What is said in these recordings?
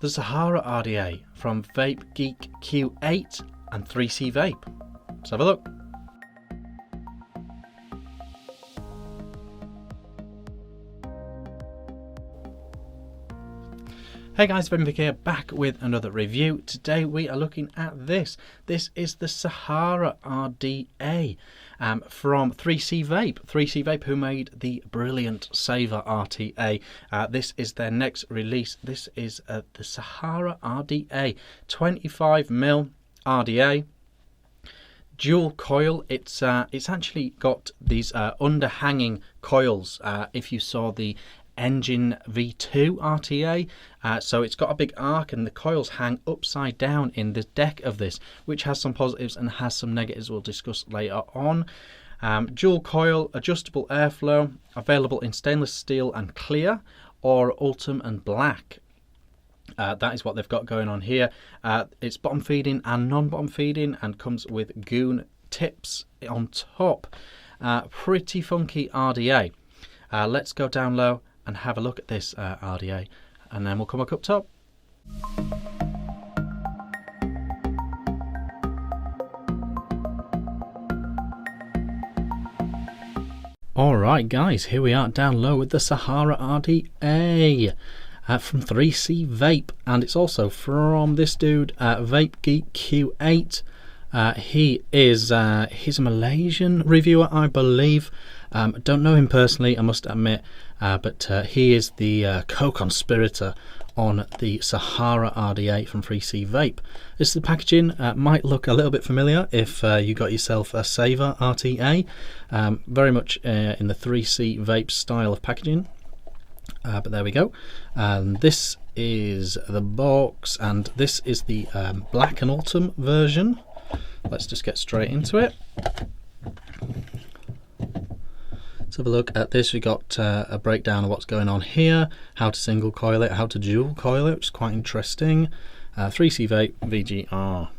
the Sahara RDA from Vape Geek Q8 and 3CVape. Let's have a look. Hey guys, Vick here, back with another review. Today we are looking at this. This is the Sahara RDA from 3CVape. 3CVape, who made the brilliant Savour RTA. This is their next release. This is the Sahara RDA 25mm RDA. Dual coil. It's actually got these underhanging coils. If you saw the Engine V2 RTA, so it's got a big arc and the coils hang upside down in the deck of this, which has some positives and has some negatives we'll discuss later on. Dual coil, adjustable airflow, available in stainless steel and clear, or ultim and black. That is what they've got going on here. It's bottom feeding and non-bottom feeding, and comes with goon tips on top. Pretty funky RDA. Let's go down low and have a look at this RDA, and then we'll come back up top. Alright guys, here we are down low with the Sahara RDA from 3CVape, and it's also from this dude, Vape Geek Q8. He's a Malaysian reviewer, I believe. Don't know him personally, I must admit, but he is the co-conspirator on the Sahara RDA from 3CVape. This is the packaging. Might look a little bit familiar if you got yourself a Savour RTA. Very much in the 3CVape style of packaging. But there we go. And this is the box, and this is the black and autumn version. Let's just get straight into it. Let's have a look at this. We got a breakdown of what's going on here, how to single coil it, how to dual coil it, which is quite interesting. 3CVape VGR.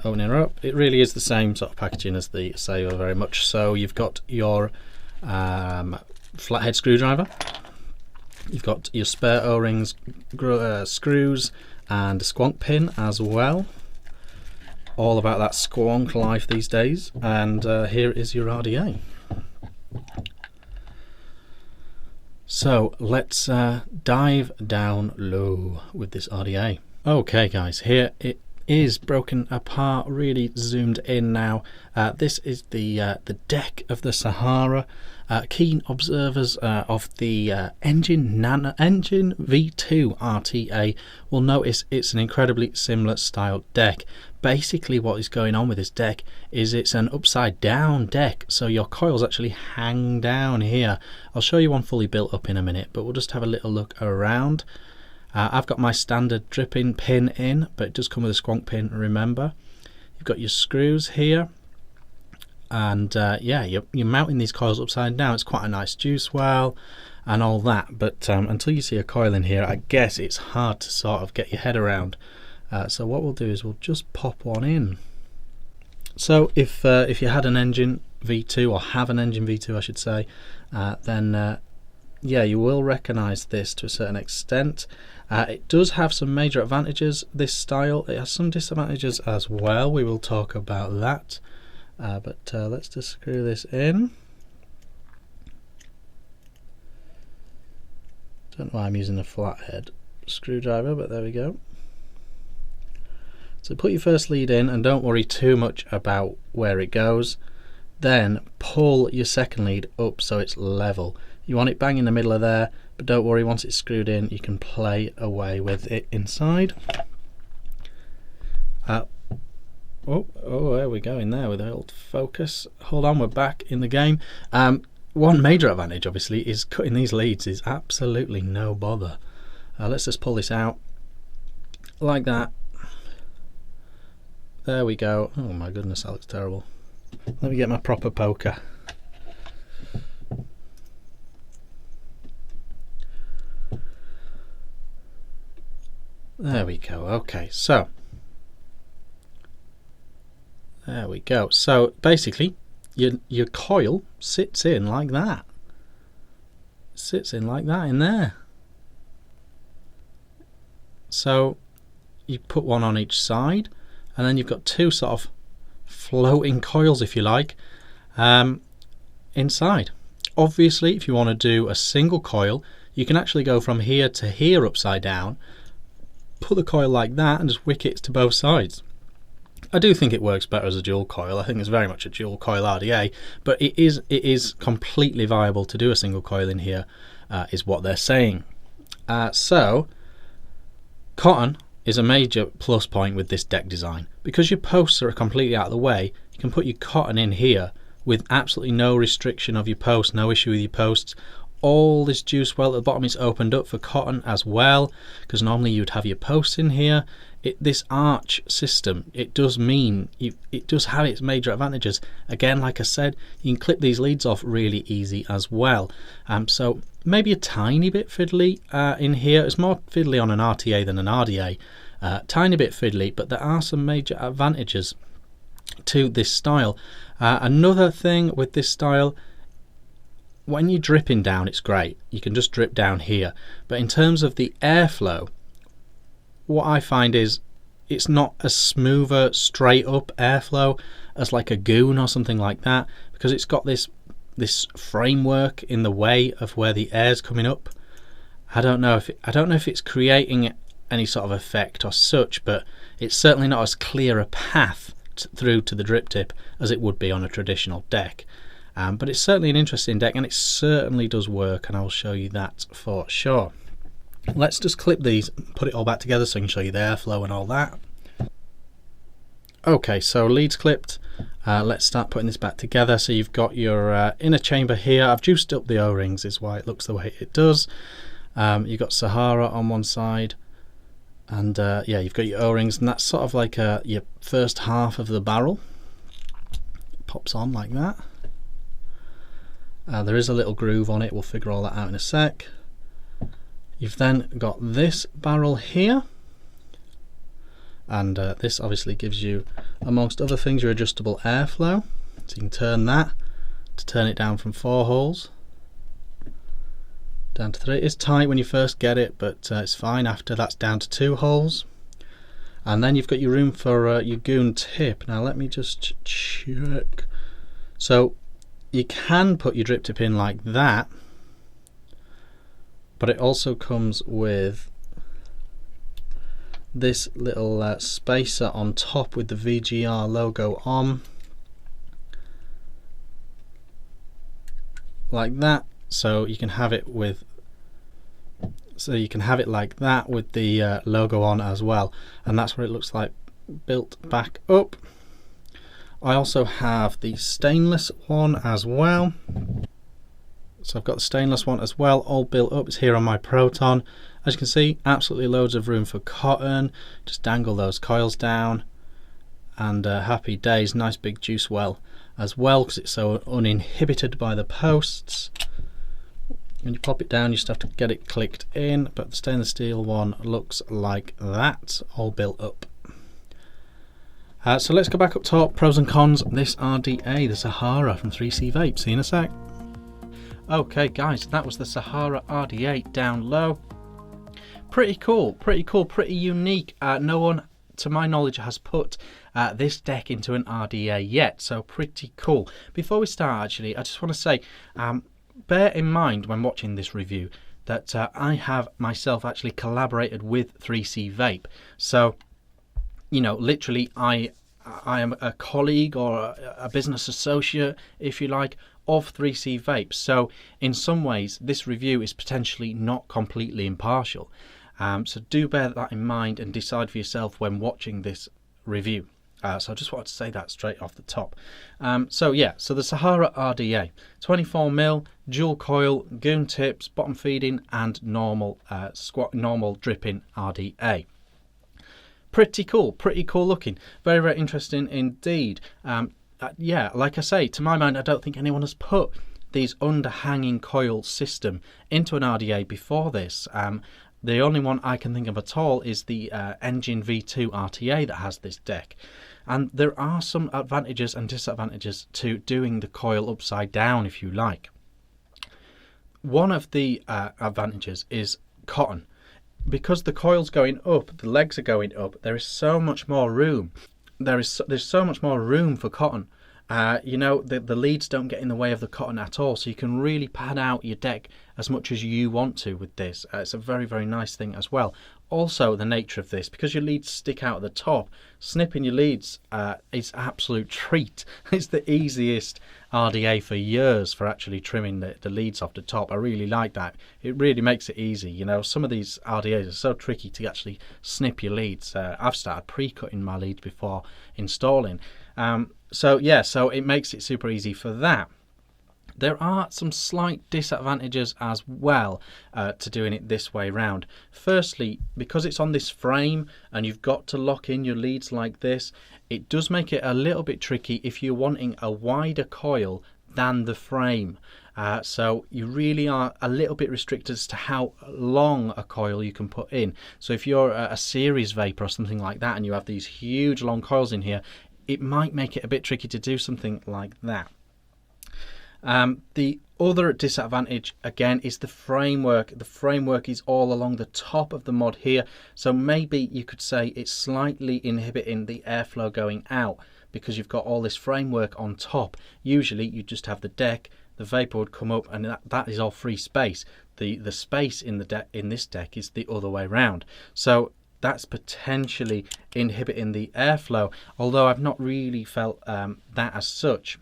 Opening her up, it really is the same sort of packaging as the Savour, very much so. You've got your flathead screwdriver, you've got your spare O-rings, screws, and a squonk pin as well. All about that squonk life these days. And here is your RDA. So let's dive down low with this RDA. Okay guys, here it is broken apart, really zoomed in now. This is the deck of the Sahara. Keen observers of the Engine V2 RTA will notice it's an incredibly similar style deck. Basically what is going on with this deck is it's an upside down deck, so your coils actually hang down here. I'll show you one fully built up in a minute, but we'll just have a little look around. I've got my standard dripping pin in, but it does come with a squonk pin, remember. You've got your screws here, and yeah, you're mounting these coils upside down. It's quite a nice juice well and all that, but until you see a coil in here, I guess it's hard to sort of get your head around. So what we'll do is we'll just pop one in. So if you had an Engine V2, or have an Engine V2 I should say, then yeah, you will recognise this to a certain extent. It does have some major advantages, this style. It has some disadvantages as well. We will talk about that. But let's just screw this in. Don't know why I'm using a flathead screwdriver, but there we go. So put your first lead in and don't worry too much about where it goes. Then pull your second lead up so it's level. You want it bang in the middle of there, but don't worry, once it's screwed in you can play away with it inside. Oh, there we go in there with the old focus. Hold on, we're back in the game. One major advantage obviously is cutting these leads is absolutely no bother. Let's just pull this out like that. There we go. Oh my goodness, that looks terrible. Let me get my proper poker. There we go. Okay, so there we go. So basically your coil sits in like that. Sits in like that in there. So you put one on each side, and then you've got two sort of floating coils, if you like, inside. Obviously, if you want to do a single coil, you can actually go from here to here upside down, put the coil like that, and just wick it to both sides. I do think it works better as a dual coil. I think it's very much a dual coil RDA, but it is completely viable to do a single coil in here, is what they're saying. So cotton is a major plus point with this deck design. Because your posts are completely out of the way, you can put your cotton in here with absolutely no restriction of your post, no issue with your posts. All this juice well at the bottom is opened up for cotton as well, because normally you'd have your posts in here. This arch system, it does mean it does have its major advantages. Again, like I said, you can clip these leads off really easy as well. So maybe a tiny bit fiddly in here. It's more fiddly on an RTA than an RDA. Tiny bit fiddly, but there are some major advantages to this style. Another thing with this style, when you're dripping down, it's great. You can just drip down here. But in terms of the airflow, what I find is it's not a smoother, straight up airflow as like a goon or something like that, because it's got this framework in the way of where the air's coming up. I don't know if it's creating any sort of effect or such, but it's certainly not as clear a path through to the drip tip as it would be on a traditional deck. But it's certainly an interesting deck, and it certainly does work, and I'll show you that for sure. Let's just clip these, put it all back together so I can show you the airflow and all that. Okay, so leads clipped. Let's start putting this back together. So you've got your inner chamber here. I've juiced up the O-rings, is why it looks the way it does. You've got Sahara on one side, and yeah, you've got your O-rings, and that's sort of like your first half of the barrel. Pops on like that. There is a little groove on it. We'll figure all that out in a sec. You've then got this barrel here, and this obviously gives you, amongst other things, your adjustable airflow. So you can turn that to turn it down from 4 holes down to 3. It's tight when you first get it, but it's fine after. That's down to 2 holes. And then you've got your room for your goon tip. Now let me just check. So you can put your drip tip in like that, but it also comes with this little spacer on top with the VGR logo on, like that. So you can have it with, like that with the logo on as well, and that's what it looks like built back up. I also have the stainless one as well. So I've got the stainless one as well, all built up. It's here on my Proton. As you can see, absolutely loads of room for cotton. Just dangle those coils down, and happy days. Nice big juice well as well, because it's so uninhibited by the posts. When you pop it down, you just have to get it clicked in, but the stainless steel one looks like that, all built up. So let's go back up top. Pros and cons. This RDA, the Sahara from 3CVape. See you in a sec. Okay guys, that was the Sahara RDA down low. Pretty cool, pretty unique. No one, to my knowledge, has put this deck into an RDA yet, so pretty cool. Before we start, actually, I just want to say, bear in mind when watching this review that I have myself actually collaborated with 3CVape. So, you know, literally I am a colleague or a business associate, if you like, of 3CVape. So in some ways this review is potentially not completely impartial. So do bear that in mind and decide for yourself when watching this review. So I just wanted to say that straight off the top. So yeah, so the Sahara RDA, 24mm, dual coil, goon tips, bottom feeding, and normal dripping RDA. Pretty cool looking. Very, very interesting indeed. Yeah, like I say, to my mind, I don't think anyone has put these underhanging coil system into an RDA before this. The only one I can think of at all is the Engine V2 RTA that has this deck. And there are some advantages and disadvantages to doing the coil upside down, if you like. One of the advantages is cotton. because the coil's going up, the legs are going up, there is so much more room. There's so much more room for cotton. You know, the leads don't get in the way of the cotton at all, so you can really pad out your deck as much as you want to with this. It's a very, very nice thing as well. Also, the nature of this, because your leads stick out at the top, snipping your leads is an absolute treat. It's the easiest RDA for years for actually trimming the leads off the top. I really like that. It really makes it easy. You know, some of these RDAs are so tricky to actually snip your leads. I've started pre-cutting my leads before installing. So yeah, so it makes it super easy for that. There are some slight disadvantages as well to doing it this way round. Firstly, because it's on this frame and you've got to lock in your leads like this, it does make it a little bit tricky if you're wanting a wider coil than the frame. So you really are a little bit restricted as to how long a coil you can put in. So if you're a series vapor or something like that and you have these huge long coils in here, it might make it a bit tricky to do something like that. The other disadvantage again is the framework. The framework is all along the top of the mod here, so maybe you could say it's slightly inhibiting the airflow going out because you've got all this framework on top. Usually you just have the deck, the vapor would come up, and that is all free space. The space in this deck is the other way around. So that's potentially inhibiting the airflow, although I've not really felt that as such.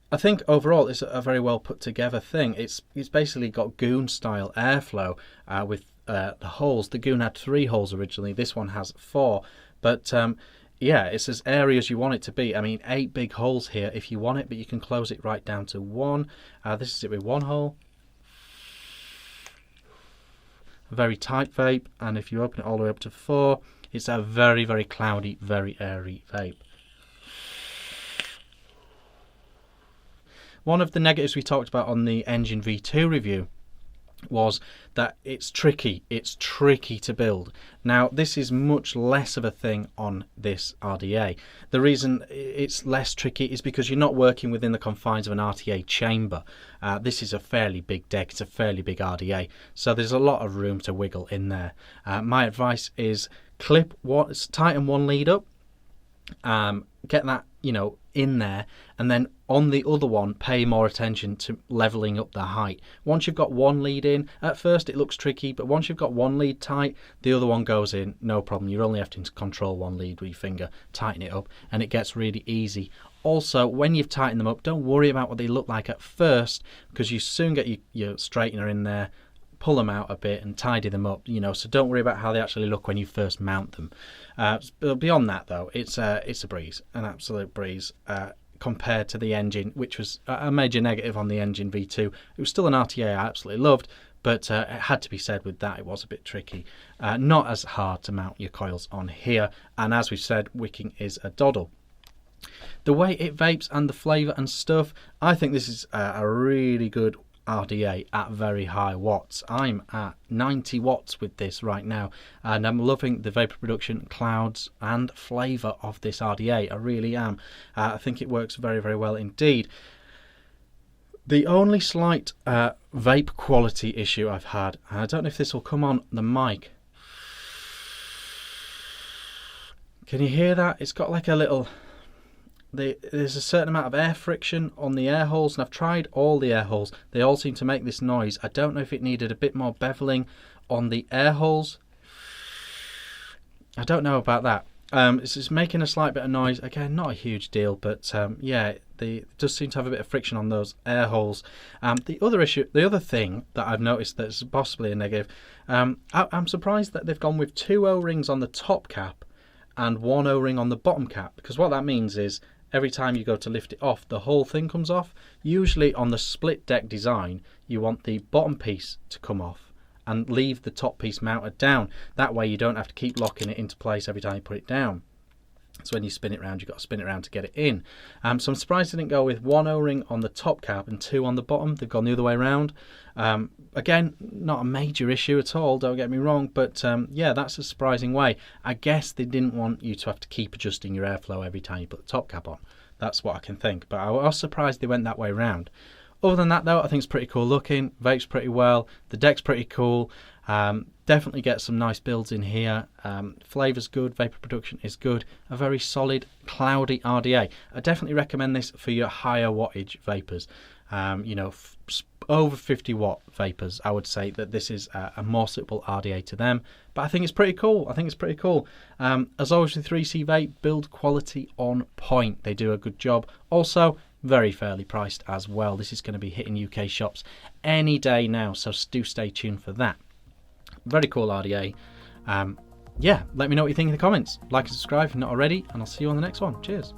I think overall it's a very well put together thing. It's basically got Goon style airflow with the holes. The Goon had 3 holes originally, this one has 4, but yeah, it's as airy as you want it to be. I mean, 8 big holes here if you want it, but you can close it right down to 1. This is it with 1 hole. A very tight vape, and if you open it all the way up to 4, it's a very, very cloudy, very airy vape. One of the negatives we talked about on the Engine V2 review was that it's tricky to build. Now this is much less of a thing on this RDA. The reason it's less tricky is because you're not working within the confines of an RTA chamber. This is a fairly big deck, it's a fairly big RDA, so there's a lot of room to wiggle in there. My advice is tighten one lead up, get that, you know, in there, and then on the other one pay more attention to leveling up the height. Once you've got one lead in, at first it looks tricky, but once you've got one lead tight, the other one goes in, no problem. You're only having to control one lead with your finger, tighten it up, and it gets really easy. Also, when you've tightened them up, don't worry about what they look like at first, because you soon get your straightener in there, pull them out a bit and tidy them up, you know, so don't worry about how they actually look when you first mount them. But beyond that though, it's a breeze, an absolute breeze, compared to the Engine, which was a major negative on the Engine V2. It was still an RTA I absolutely loved, but it had to be said with that, it was a bit tricky. Not as hard to mount your coils on here, and as we've said, wicking is a doddle. The way it vapes and the flavour and stuff, I think this is a really good RDA at very high watts. I'm at 90 watts with this right now, and I'm loving the vapor production, clouds and flavour of this RDA. I really am. I think it works very, very well indeed. The only slight vape quality issue I've had, and I don't know if this will come on the mic. Can you hear that? It's got like a little... There's a certain amount of air friction on the air holes, and I've tried all the air holes. They all seem to make this noise. I don't know if it needed a bit more beveling on the air holes. I don't know about that. It's just making a slight bit of noise. Again, not a huge deal, but yeah, it does seem to have a bit of friction on those air holes. The other thing that I've noticed that's possibly a negative, I'm surprised that they've gone with 2 O-rings on the top cap and 1 O-ring on the bottom cap, because what that means is every time you go to lift it off, the whole thing comes off. Usually on the split deck design, you want the bottom piece to come off and leave the top piece mounted down. That way you don't have to keep locking it into place every time you put it down. So when you spin it around, you've got to spin it around to get it in. So I'm surprised they didn't go with 1 O-ring on the top cap and 2 on the bottom. They've gone the other way around. Again, not a major issue at all, don't get me wrong, but yeah, that's a surprising way. I guess they didn't want you to have to keep adjusting your airflow every time you put the top cap on. That's what I can think, but I was surprised they went that way around. Other than that though, I think it's pretty cool looking, vapes pretty well, the deck's pretty cool. Definitely get some nice builds in here. Flavour's good, vapor production is good. A very solid, cloudy RDA. I definitely recommend this for your higher wattage vapors. You know, over 50 watt vapors, I would say that this is a more suitable RDA to them. But I think it's pretty cool. As always with 3CVape, build quality on point. They do a good job. Also, very fairly priced as well. This is going to be hitting UK shops any day now, so do stay tuned for that. Very cool RDA. Yeah, let me know what you think in the comments. Like and subscribe if you're not already, and I'll see you on the next one. Cheers.